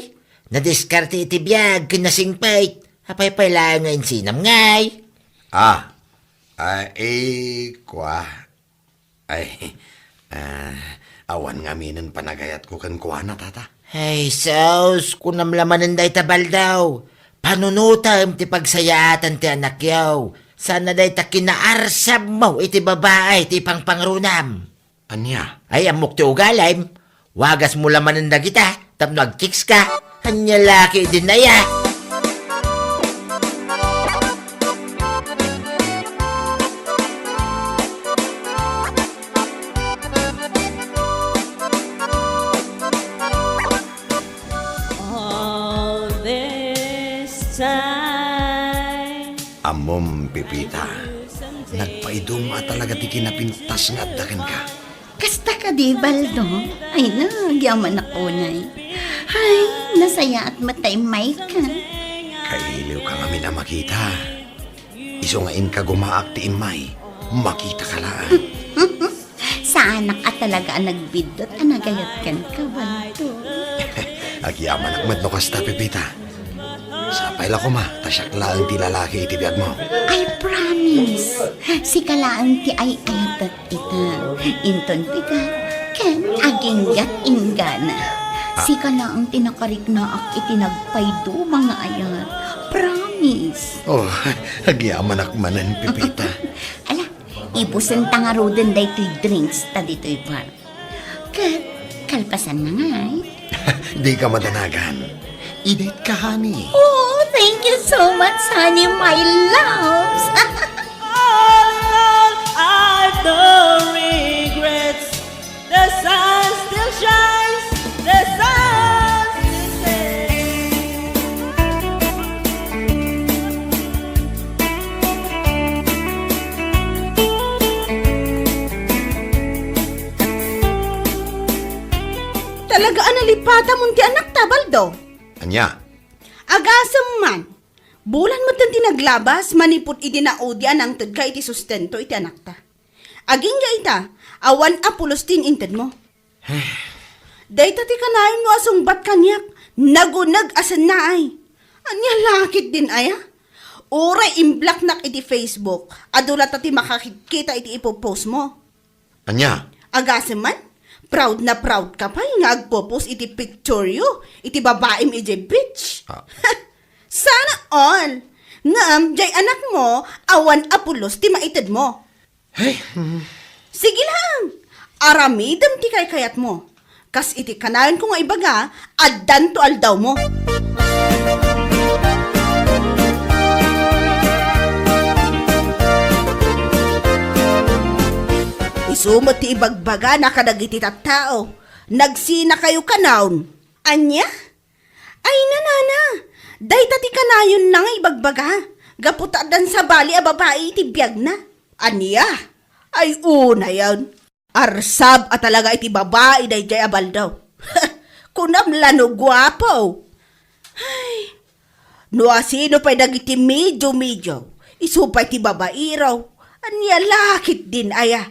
Nadiskarte iti biyag, kinasingpit. Apay pala ngayon sinam ngay. Ah, kwa. Awan nga minin panagayat ko kan kuha na tata. Ay, sus, kunam lamanan day tabal daw. Panunutam ti pagsayatan ti anak yaw. Sana day ta kinaarsab mo iti babae ti pangpangrunam. Anya? Ay, amok ti ugalim. Wagas mo lamanan na kita, tapno nag-kicks ka. Anya laki din na ya. All this time. Amom, Pipita. Nagpaiduma talaga ti kinapintas nga dakan ka. Kasta ka di, Baldo? Ay, nagyaman ako na. Ay, nasaya at mataymay ka. Kailiw ka nga na makita. Iso nga in ka gumaak ti imay. Makita ka laan. Sa anak at talaga ang nagbidot, anagayat kan ka, Baldo. Agyaman ak no kasta, Pipita. Sapay la ko ma, tasyak laang ti lalaki iti biyag mo. I promise. Si kalaan ti ay ayatat ita. Inton pika, ken aginggat ingana. Si kalaang tinakarik na ak itinagpaydo mga ayat. Promise. Oh, agyaman ak manan, Pipita. Ala, ibusan tangaruden day to'y drinks ta dito'y bar. Kat, kalpasan na nga eh. Di ka madanagan. Init ka, honey. Oh, thank you so much, honey, my loves. I've no regrets. The sun still shines. The sun still shines. Talaga analipata mo ti anak ta, Baldo. Anya? Agasam man. Bulan mo tan tinaglabas, manipot iti naudyan ang tud ka iti sustento iti anak ta. Aging ga ita, awan apulos tin inted mo. Dayta ti kanayon mo asong bat kanyak, nagunag asan na ay. Anya lakit din aya. Oray imblak nak iti Facebook, adula ta ti makakita iti ipopost mo. Anya? Agasam man, proud na proud ka pa nga agpopost iti picture yo, iti babaim iti bitch. Ah. Sana all. Ngam, jay anak mo, awan apulos ti maitid mo. Hey, Sige lang, aramidam ti kay kayat mo. Kas iti kanayon ko nga ibaga, addan to aldaw mo. Isumot ti ibagbaga na kadagiti tattao. Nagsina kayo kanaon. Anya? Ay nanana, dayta ti kanayon na nga ibagbaga. Gaputadan sa bali a babae iti biyag na. Anya? Ay una yan. Arsab at talaga iti babae day jay abal daw. Kunam lano gwapo. Ay, no asino pa'y dagiti medyo. Isupay ti babae raw. Anya lakit din aya.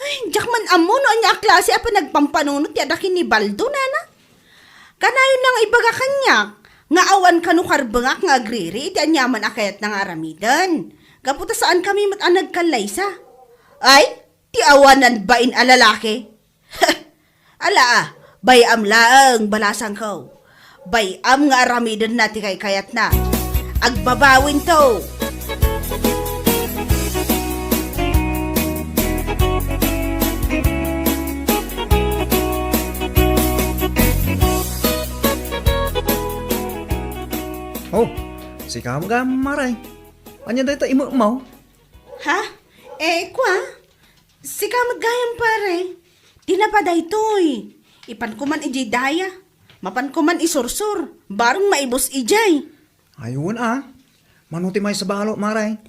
Ay, jakman amo no anya klase apa nagpampanunot yadakin ni Baldo, nana. Kanayon nang ibaga kanyak, nga awan kanu karbengak nga agriri, iti anyaman akayat ng aramidan. Gaputa saan kami matanag kalaysa. Ay, ti awanan bain alalaki. Ala bayam laang balasang ko. Bayam nga aramidan nati kay kayat na. Agbabawin to. Oh, si kamu maray. Anya dayta imo mau? Ha? Kwa? Si kamot gayam pare. Ti Dinapaday toy. Ipan ko man ijay daya. Mapan ko man isursur. Barong maibos ijay. Ayun Manuti may sa balo, maray.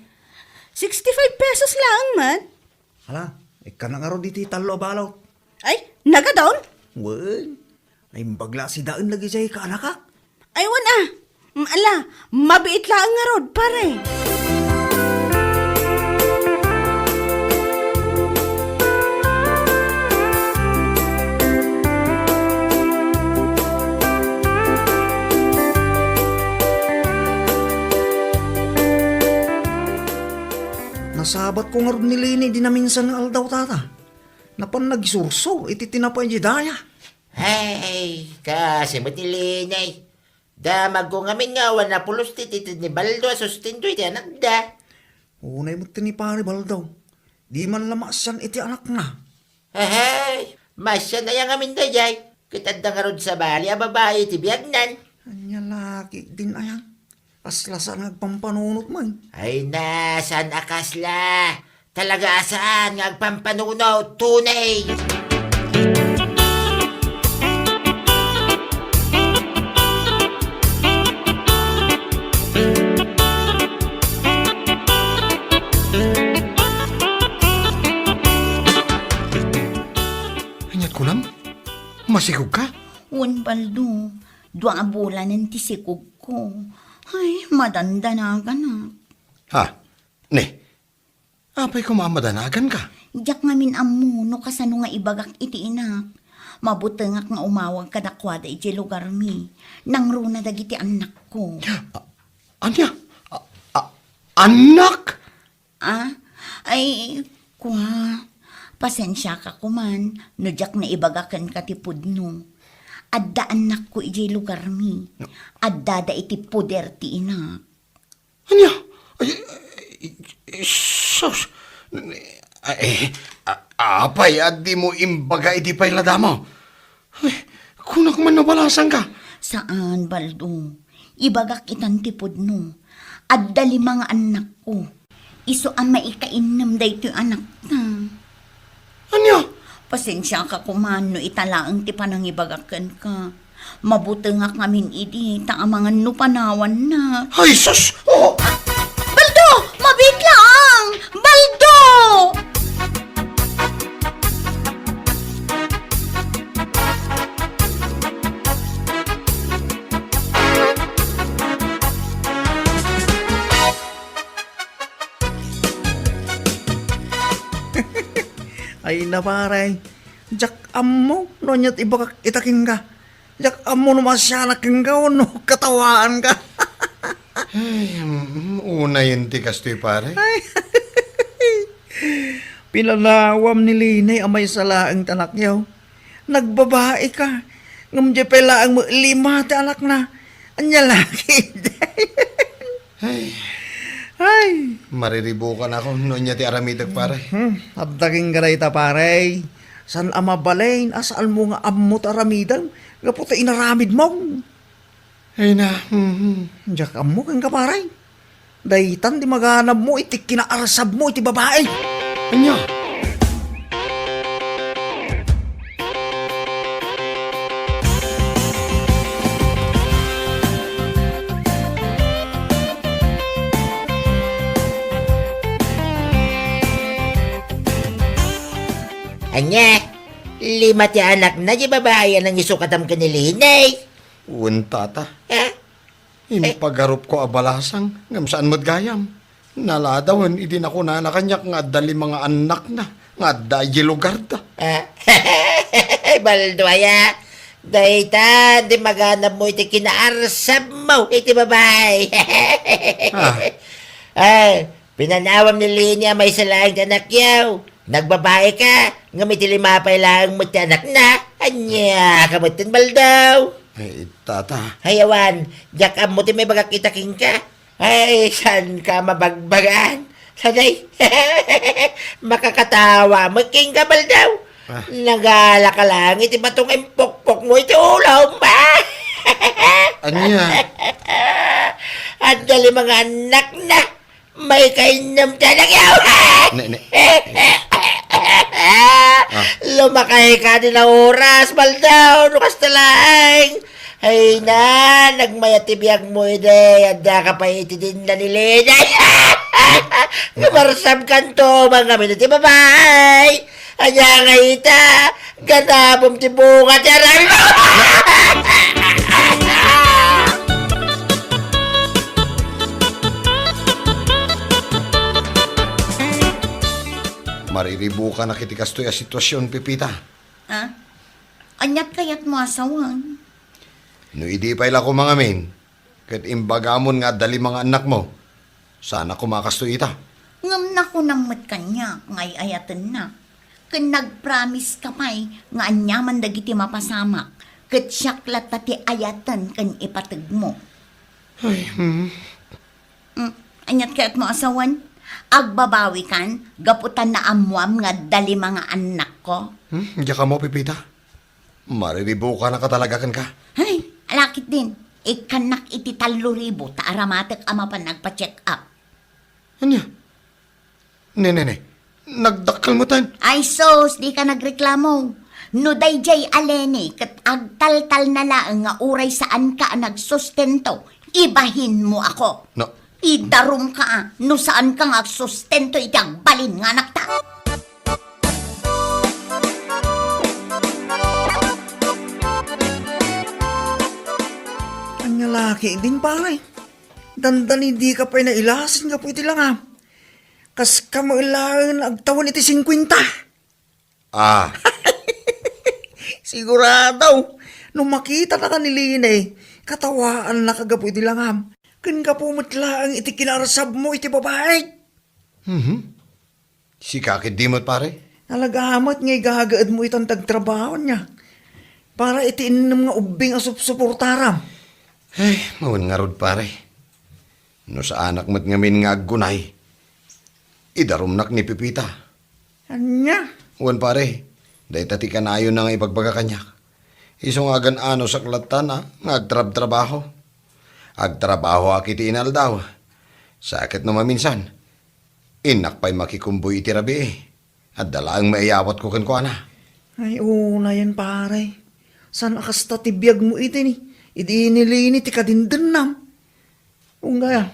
65 pesos lang, man. Hala, ika na nga ro diti talo balo. Ay, nagadon? Wen, ay bagla si daan lagi siya ka anak ka. Aywan Ala, mabiit lang nga rod, pare. Nasabat ko nga ron ni Lini di na minsan nga aldaw tata. Napan nagsurso, iti tinapay di daya. Ay, kasi matilinay. Damag ko ngamin nga, wana pulos tititid ni Baldo, sustindo iti anak da. Unay mo tinipari baldaw. Di man lamasan iti anak na. Ay, masya na yung amin da jay. Kitad na nga ron sa bali, babae iti biyagnan. Anya laki din ayan. Aslasan nagpampanunot man. Ay na, saan akasla? Talaga saan ngagpampanunaw, tunay. Anyat ko nam? Masikog ka? Un Baldo, dua bulan ng tisikog ko. Ay, madandanagan na. Ha? Ne? Apay ko mamadanagan ka? Diyak ngamin amuno kasano nga ibagak iti inak. Mabutengak nga umawag kadakwada iti lugar mi. Nang runa dagiti anak ko. Anya? Anak? Ay, kwa. Pasensya ka kuman. No diyak na ibagakan katipod no. Adda anak ko iti lugar mi. Adda da iti poder ti inak. Anya? Sus. Apay, at di mo imbaga iti pay ladamo. Ay, kunak man nabalasan ka. Saan, Baldo? Ibagak itan tipod no. Adda limang anak ko. Iso ang maikainam da ito anak na. Anya? Pasensya ka kuman no italaang ti panang ibagakan ka. Mabuti nga ngamin idi, ta amangan no panawan na. Ay, sus! Oh! Baldo! Mabit lang! Baldo! Ay naparay. Jak amo, no nyat ibagak itaking ka. Jak amo no masyanak kang no katawaan ka. Ay, una yun ti kastoy pare. Pinalawam ni Linay amay salaang tanak niyaw. Nagbabae ka. Ngamdya pala ang 5 ti anak na. Anya laki. Ay. Mariribukan ako no niya ti aramidag pare. Abdaging garay ta pare. San ama balayn asal mo nga amot aramidan. Gaputa inaramid mo. Ay na. Diyak amo kang kaparay. Daytan di maganap mo iti kinaarsab mo iti babae. Anya? Anya, 5 ti anak na di babae ang isukatam ka ni Linay. Tata. Ha? Impagarup ko abalasang. Ngam saan mo't gayam? Naladawan, idi na ko na nakanyak nga dali mga anak na. Nga dayi lugar da. Baldo aya. Dayta, di maganap mo iti kinaarsab mo iti babae. Ay, pinanawam ni Linya may salaang anak yaw. Nagbabae ka, ngamit 5 lang mo ti anak na. Anya, kamutin Baldaw. Ay, tata. Hayawan, jakam mo ti may bagakitaking ka. Ay, saan ka mabagbagan? Sanay, makakatawa mo king ka Baldaw. Nagala ka lang, iti batong impokpok mo iti ulam. Anya? At dali mga anak na, may kainam tanak yaw. Ne. Lumakay ka din na oras, Baldaw. Nukas talaing. Ay na, nagmayatibiyag mo ide. Anda ka pa iti din na nilina. Marsam kanto, mga minute, babay. Anya nga ita, ganabom ti bunga tiyaran. Mariribu ka na kitikas to'y sitwasyon, Pipita. Ha? Anyat kayat mo asawan. No idi pa ila ko mga min, kat imbagamon nga dali mga anak mo. Sana kumakas to ita. Ngam na ko nang mat kanya, ngay ayatan na. Kan nag-promise ka pa'y, nga anyaman dagiti mapasamak. Kat siyaklat tati ayatan kan ipatag mo. Anyat kayat mo asawan? Agbabawi kan, gaputan na amwam nga dali mga anak ko. Diya ka mo, Pipita. Mariribu ka na katalaga ka. Ay, alakit din. Ikanak iti 3,000 ta aramatek ama pa nagpa-check up. Anya? Ne. Nagdakal mo tan. Ay sos, di ka nagreklamo. No dayjay aleni, kat agtal-tal na laang nga uray saan ka nagsustento, ibahin mo ako. No. Idarum ka, no saan ka nga sustento itang balin nga anak ta. Anya laki din pare. Dandan hindi ka pa nailasin nga po iti lang ha. Kas ka mo ilangan agtawan iti 50. Ah, Sigurado. Nung makita na kanilin katawaan na kagapo iti lang ha. Kan ka po matlaang iti kinarasab mo iti babae. si kakit di mo't pare. Nalagamat ngay gagaad mo itang tagtrabaho niya. Para iti inam nga ubing asup-suportaram. Ay, mawan nga rod pare. No sa anak mo't ngamin nga aggunay. Idarumnak ni Pipita. Anya? Wan pare, dahi tati kanayon na nga ipagbaga kanyak. Isong agan ano sa klatan nga agtrab-trabaho. Agtrabaho akiti inal daw. Sakit no maminsan. Inak pa'y makikumboy iti rabi At dalaang maiyawat ko kan ko na. Ay, una yan pare. San akasta tibiyag mo iti ni? Idi nilini ti kadindennam. Ungaya,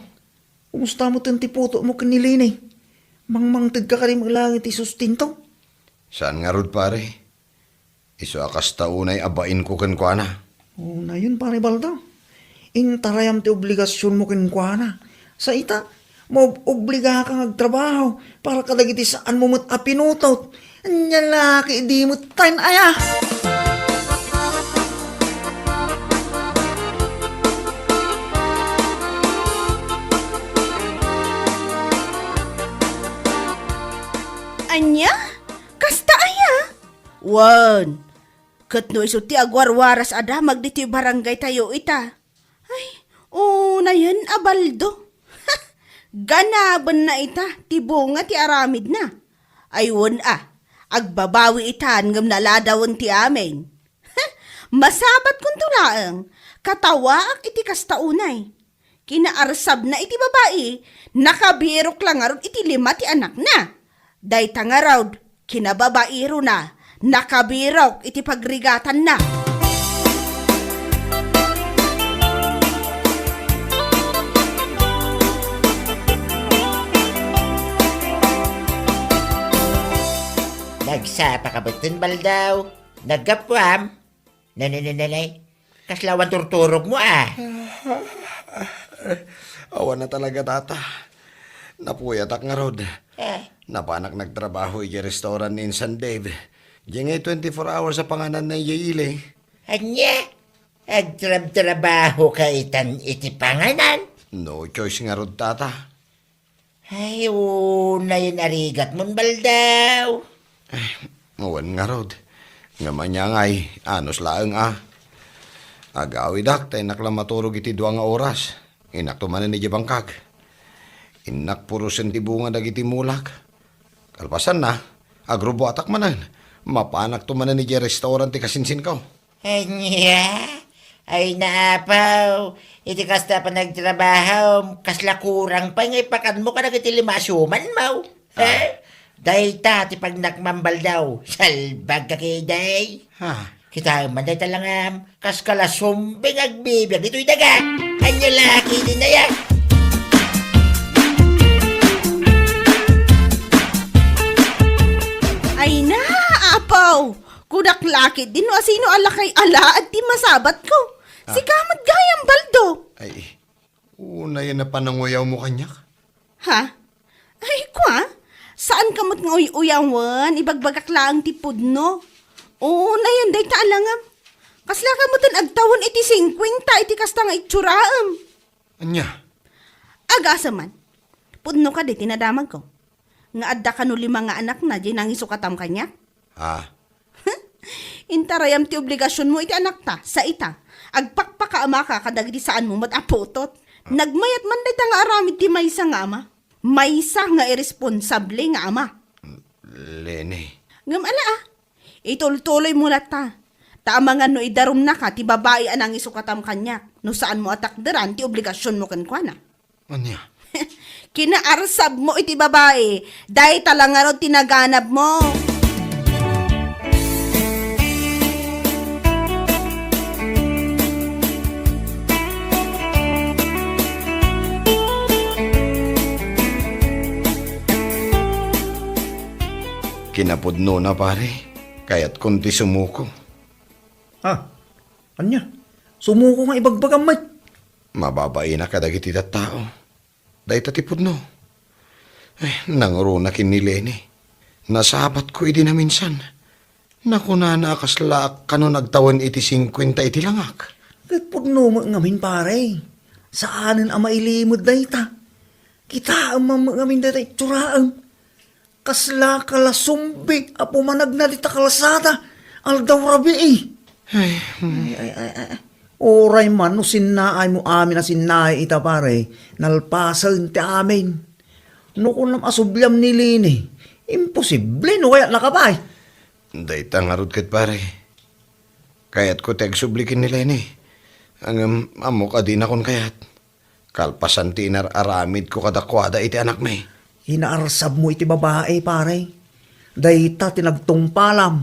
kumusta mo ti puto mo kanilini? Mangmangtid ka rin maglangi ti sustinto? Saan nga rod pare? Iso akasta unay abain ko kan ko na. Una yun pare Baldo. Intarayam ti obligasyon mo kinkwana. Sa ita, mo obliga kang agtrabaho para kadagiti saan mo mo't apinutot. Anya laki, di mo time aya. Anya? Kasta aya? Wan. Kat no iso ti agwarwaras ada magditi barangay tayo ita. Ay, na yan abaldo. Ganaban na ita, ti bunga ti aramid na. Ayun agbabawi itan ngam naladawon ti amin. Masabat kung tulaang, katawaak iti kastaunay. Kinaarsab na iti babae, nakabirok lang aron iti 5 ti anak na. Day tangarawd, kinababairo na, nakabirok iti pagrigatan na. Nagsapa ka ba itong Baldaw? Nagkapwam? Nanay, kaslawan turturog mo Awan na talaga tata. Napuyatak nga rod. Napanak nagtrabaho iti restaurant in San Dave. Diyan ngay 24 hours sa panganan na iyayili. Anya? Agtrab-trabaho ka itan iti panganan? No choice nga rod tata. Ay, na yun arigat mon Baldaw. Awan nga rod. Nga manya ngay, anos laang Agawi dak, tayo naklamaturog iti 2 nga oras. Inak tumanan ni Jabangkag. Inak puro sentibunga dagiti mulak. Kalpasan na, agrubo atak manan. Mapanak tumanan ni restaurant ti kasinsin ko. Anya? Ay naapaw. Iti kasta pa nagtrabaho. Kasla kurang pa ngay pakan mo ka nagiti 5 suman, mau. Dahil ti pag nakmambal daw, salbag ka kay day. Ha? Kita man day talangam, kas kalasumbing agbibig, dito'y daga. Anya laki din na yan. Ay na, apaw! Kudak laki din, sino ala kay ala at di masabat ko. Si Kamad Gayang Baldo. Ay, una yan na pananguyaw mo kanyak. Ha? Ay, kwa? Saan kamot nga uyawan? Ibagbagak lang ti pudno. Oo, na yan, day taalangam. Kasla kamutan agtawon iti 50, iti kastang itsuraam. Anya? Agasa man. Pudno ka, day tinadamag ko. Nga adda ka no 5 nga anak na, di nang isukatam kanya. Ha? Intarayam ti obligasyon mo iti anak ta, sa ita. Agpakpakaama ka kadagdi saan mo mataputot. Nagmayat man day nga aramid ti maysa nga ama. Maysa nga irresponsable nga ama. Lene. Ngam ala itultuloy mo na ta. Tama nga no idarum na ka, ti babae anang isukatam kanya. No saan mo atakderan, ti obligasyon mo kankwana. Anya? Kinaarsab mo iti babae, dahil talangaro tinaganap mo. Kinapudno na pare, kaya't kunti sumuko. Ha? Anya? Sumuko nga ibagbagang may. Mababain na kadagiti tao. Dahil tatipudno. Nanguro na kinilene. Nasabat ko iti na minsan. Nakuna na akasla kano nagtawan iti 50 iti langak. Kat pudno mo ngamin pare. Saanin ang mailimod na ita. Kita ang ngamin na ita turaang. Kasla kalasumbi apo managna dita kalasada. Aldaw rabi eh. Ay, Oray man no sinaay mo amin na sinaay ita pare. Nalpasan ti amin. No kung nam asubyam ni Lini. Imposible no kaya nakabay. Day tangarod kat pare. Kaya't ko tegsublikin nila ni. Ang amo ka din akong kayat. Kalpasan ti aramid ko kadakwada iti anak may. Hinaarsab mo iti babae pare. Dayta tinagtungpalam.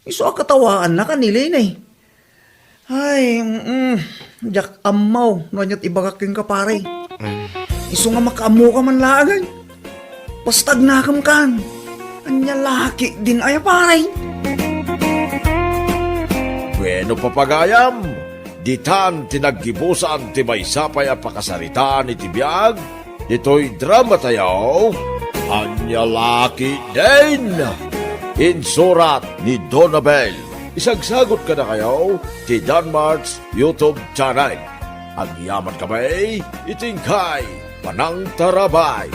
Iso akatawaan na kanilin eh. Ay, jak amaw, nanyat ibagaking ka pare. Iso nga makaamo ka man laagay. Pastag nakam kan. Anya laki din ay pare. Bueno papagayam, ditan tinaggibusan ti may sapay a pakasaritaan iti biyag, ito'y drama tayo, anya laki din. Insurat ni Donabel. Isagsagot ka na kayo ti Danmarks YouTube channel. Ang yaman kamay, itingkay, panang tarabay.